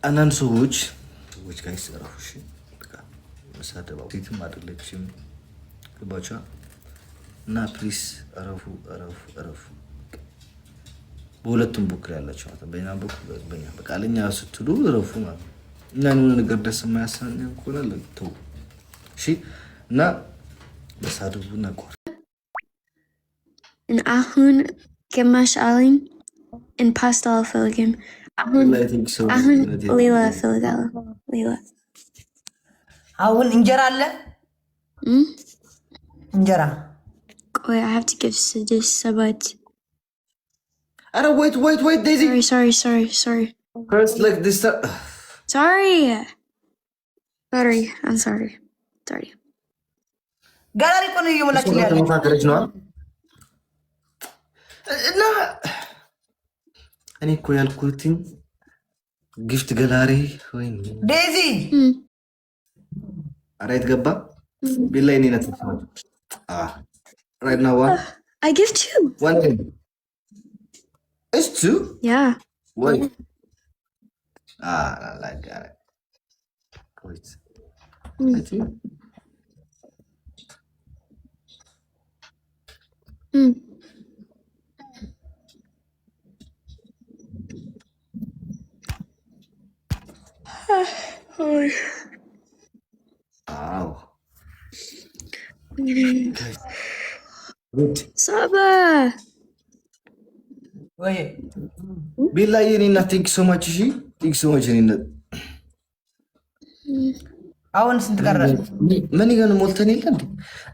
አንዳንድ ሰዎች ጋር ይሰራፉ መሳደባው ሴትም አይደለችም ገባችኋ? እና ፕሊስ እረፉ። በሁለቱም በኩል ያላችሁ ማለት በእኛ በኩል በእኛ በቃ ለኛ ስትሉ እረፉ ማለት ነው። እና የሆነ ነገር ደስ የማያሰኝ ከሆነ ለተው እሺ። እና መሳደቡ ነበር እና አሁን ግማሽ አለኝ ان باستا الفلجم አሁን ሌላ እፈልጋለሁ ሌላ አሁን እንጀራ አለ እንጀራ ቆይ I have to give this ሰባት أنا wait Daisy sorry first like this sorry I'm sorry ጋላሪ ቆን ይሞላችሁ ያለ እና እኔ እኮ ያልኩትኝ ጊፍት ገላሪ ወይ ዴዚ አራይት ገባ ቢላይ እኔ ነጥፍ right now what I give two one it's two yeah what I like that wait I think Wow. Good. Saba. Oye. Billahi Nina, thank you so much. Thank you so much Nina. አሁን ስንት ቀረ? ምን ይገን ሞልተን ይላል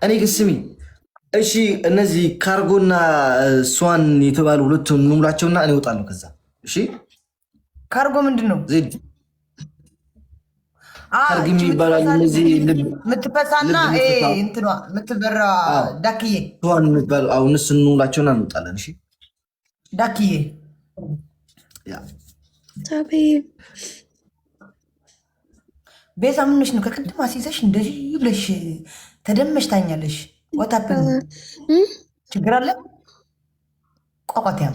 እኔ ግስሚ እሺ እነዚህ ካርጎና ስዋን የተባሉ ሁለቱን ሙላቸውና እኔ እወጣለሁ ከዛ እሺ ካርጎ ምንድነው? ዜድ ካርጎ የሚባላል እነዚህ ምትፈሳና እንትኗ ምትበራ ዳክዬ ስዋን የሚባሉ አሁን እነሱን ሙላቸውና እንወጣለን እሺ ዳክዬ ያ ታቢ ቤዛ ምንሽ ነው ከቅድም አሲዘሽ እንደዚህ ብለሽ ተደመሽ ታኛለሽ ወታፕን ችግር አለ ቋቋቲያ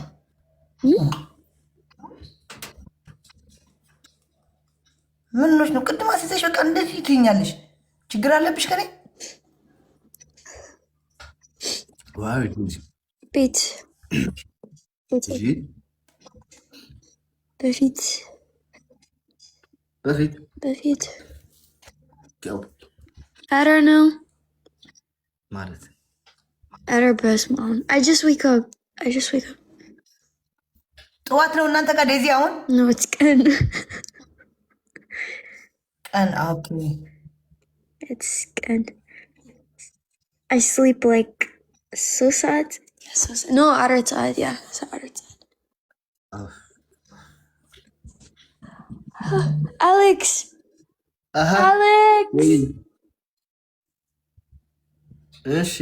ምንሽ ነው ቅድም አሲዘሽ በቃ እንደዚህ ትኛለሽ ችግር አለብሽ ከኔ ዋው ቤት በፊት I don't know. ማለት I just wake up. ጠዋት ነው እናንተ ጋር ዴዚ አሁን? No, it's ቀን ኦኬ It's ቀን I sleep like so sad. No, 4 ሰዓት yeah. 4 ሰዓት. Alex. Alex. እሺ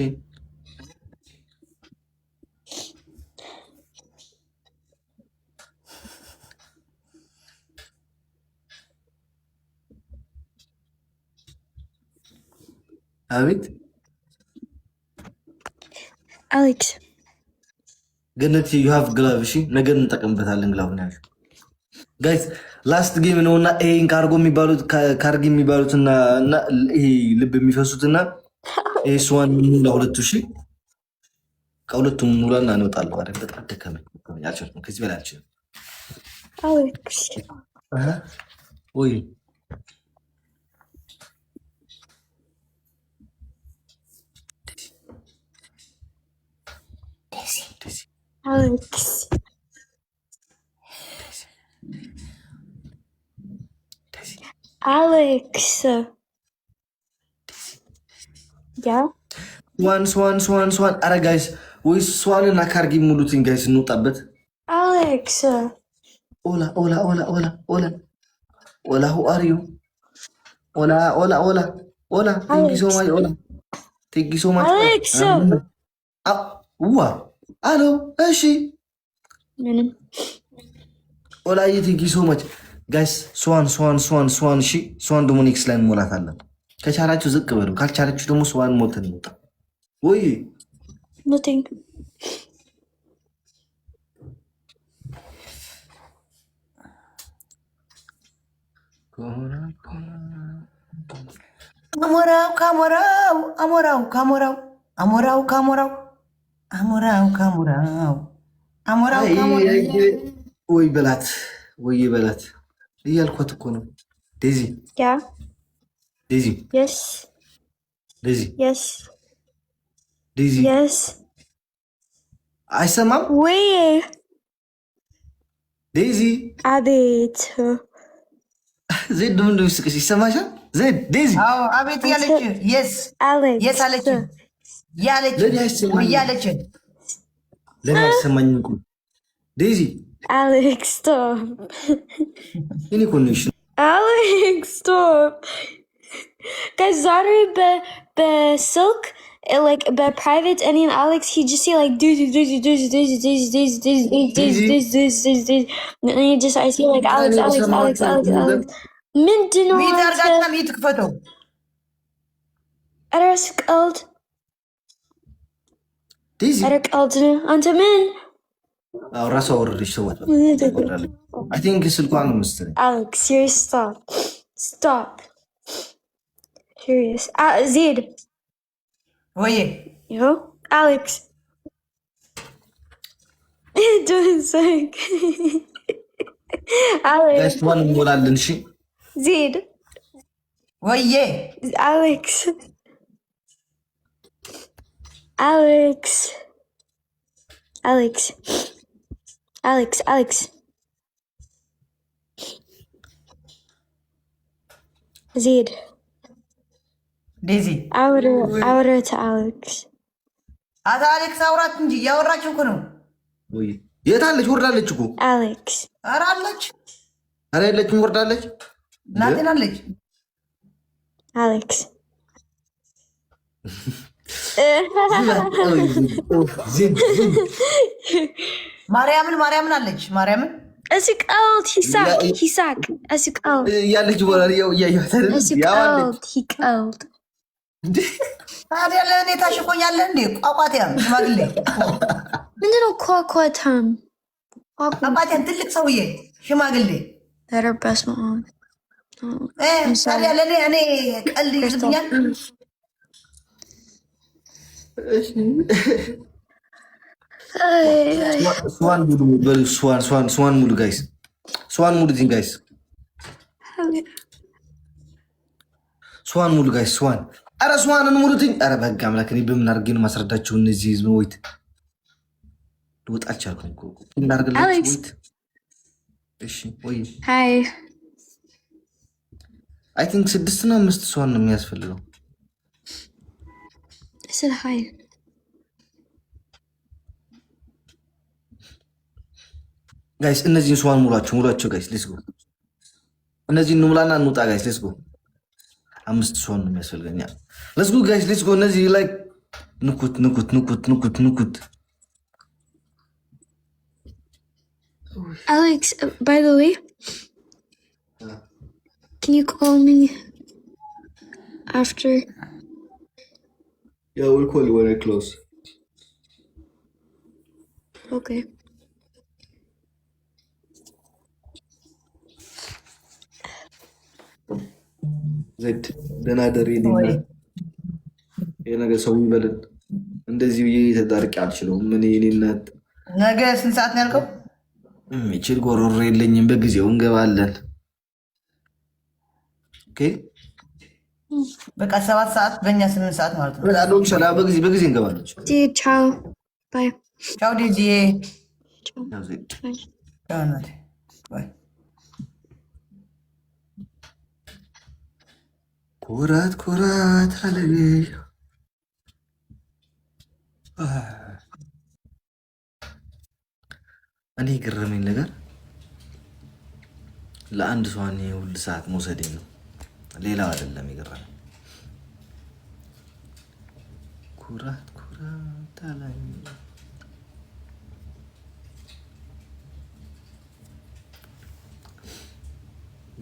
አቤት Alex. ገነት you have glove እሺ ነገ እንጠቀምበታለን ግላቭ ነው ያለው ጋይስ ላስት ጌም ነውና ይሄን ካርጎ የሚባሉትና ይሄ ልብ የሚፈሱትና ይሄ ስዋን ለሁለቱ እሺ ከሁለቱም ሙላና እንወጣለን አይደል በጣም ደከመኝ ያልቻልኩ ከዚህ በላይ አልችልም Alex. ወይ Alex. Alex. Yeah? ስዋን አረ ጋይስ ወይ ስዋንና ካርጊ ሙሉትን ጋይስ እንውጣበት Alex. ኦላ who are you ኦላ thank you so much ኦላ thank you so much Alex. ዋ አሎ እሺ ምንም ኦላ thank you so much ጋይስ ስዋን እሺ ስዋን ደግሞ ኔክስት ላይ እንሞላታለን ከቻላችሁ ዝቅ በሉ ካልቻላችሁ ደግሞ ስዋን ሞተን እንውጣ ወይ nothing አሞራው ካሞራው አሞራው ካሞራው አሞራው ካሞራው አሞራው ካሞራው አሞራው ካሞራው ወይ በላት ወይ በላት እያልኳት እኮ ነው። ዴዚ Yeah. ዴዚ Yes. ዴዚ Yes. ዴዚ Yes. አይሰማም? Wait. ዴዚ Abit. ዜድ ምንድን ነው የሚስቅሽ? ይሰማሻል? ዜድ ዴዚ አዎ አቤት እያለች የስ Alex. የስ አለች ያለች ለኔ አይሰማኝም። እያለች ለኔ አይሰማኝም እኮ ዴዚ Alex, stop. እኔ ኮኔክሽን Alex, stop. Guys, Zari be silk, like be private, and then Alex he just say like and then just I see like Alex. ምንድን ነው ሚት አርጋትና ሚት ክፈተው ኧረ ቀልድ ዴዚ ኧረ ቀልድ ነው አንተ ምን ራሷ ወረደች ሰዋት አይ ቲንክ ስልኳን ነው መሰለኝ Alex serious stop serious ዜድ ወይ yo Alex don't say Alex ጋይስ ዋን እንሞላለን እሺ ዜድ ወዬ Alex Alex Alex Alex Alex Zed ዴዚ Outer to Alex አታ አሌክስ አውራት እንጂ ያወራችሁ እኮ ነው ወይ የታለች ወርዳለች እኮ Alex ኧረ አለች ኧረ የለችም ወርዳለች ናቴን አለች Alex ማርያምን አለች ማርያምን Asukald Hisak Asukald ያለች ወራሪ ያው ያያታል Asukald Hikald ታዲያ ለእኔ ታሽኮኛለህ እንዴ ቋቋቴም ሽማግሌ ምንድን ነው ኳኳታም ቋቋቴም ትልቅ ሰውዬ ሽማግሌ Better best mom ታዲያ ለእኔ እኔ ቀልድ ይዝብኛል ስዋን ሙሉ በሉ ስዋን ሙሉ ጋይስ ስዋን ሙሉ ዚን ጋይስ ስዋን ሙሉ ጋይስ ስዋን አረ ስዋንን ሙሉ ዚን አረ በህግ አምላክ እኔ በምን አድርጌ ነው ማስረዳቸው እነዚህ ህዝብ ወይት ልወጣ አልቻልኩም እኮ እናርግላችሁ ወይት እሺ ወይ Hi አይ ቲንክ 6 ነው 5 ስዋን ነው የሚያስፈልገው I said hi ጋይስ እነዚህን ስዋን ሙሏቸው ጋይስ ሌትስ ጎ እነዚህን እንሙላና እንውጣ ጋይስ ሌትስ ጎ 5 ስዋን ነው የሚያስፈልገኛ ሌትስ ጎ ጋይስ ሌትስ ጎ እነዚህ ላይክ ንኩት Alex by the way can you call me after Yeah, we'll call you when I close. Okay ዜድ ደህና ደሪ የነገ ሰው ይበልን እንደዚህ ብዬ ተዳርቄ አልችለውም ምን የኔ እናት ነገ ስንት ሰዓት ነው ያልከው የሚችል ጎሮሮ የለኝም በጊዜው እንገባለን ኦኬ በቃ 7 ሰዓት በእኛ 8 ሰዓት ማለት ነው በጣም ሸላ በጊዜ እንገባለን see ciao bye ቻው ዲጂዬ ያው ዜድ ቻው ናት ባይ ኩራት አለኝ እኔ ገረመኝ ነገር ለአንድ ሰው እኔ ሁሉ ሰዓት መውሰዴ ነው ሌላው አይደለም የገረመኝ ኩራት አለኝ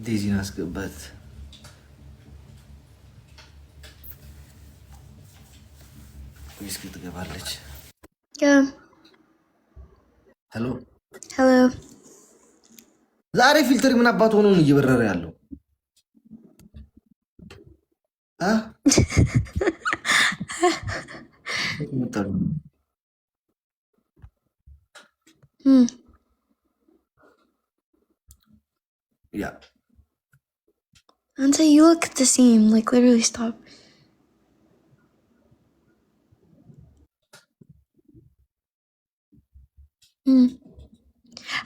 ዴዚን አስገባት ዊስኪ ትገባለች yeah ሄሎ hello ዛሬ ፊልተር ምን አባት ሆኖ ነው እየበረረ ያለው Yeah. Until you look the same, like literally stop.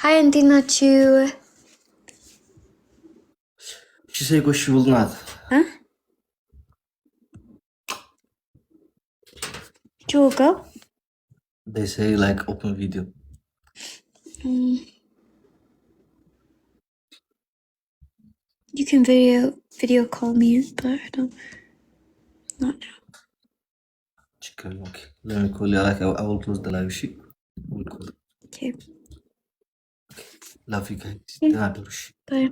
Hi, Antinachu. She said she will not. Huh? Did you go? They say like open video. You can video call me, but I don't. Not now. Chicken, okay. Let me call you. Like I will close the live sheet. We'll call. Okay. Love you guys. Yeah. Bye.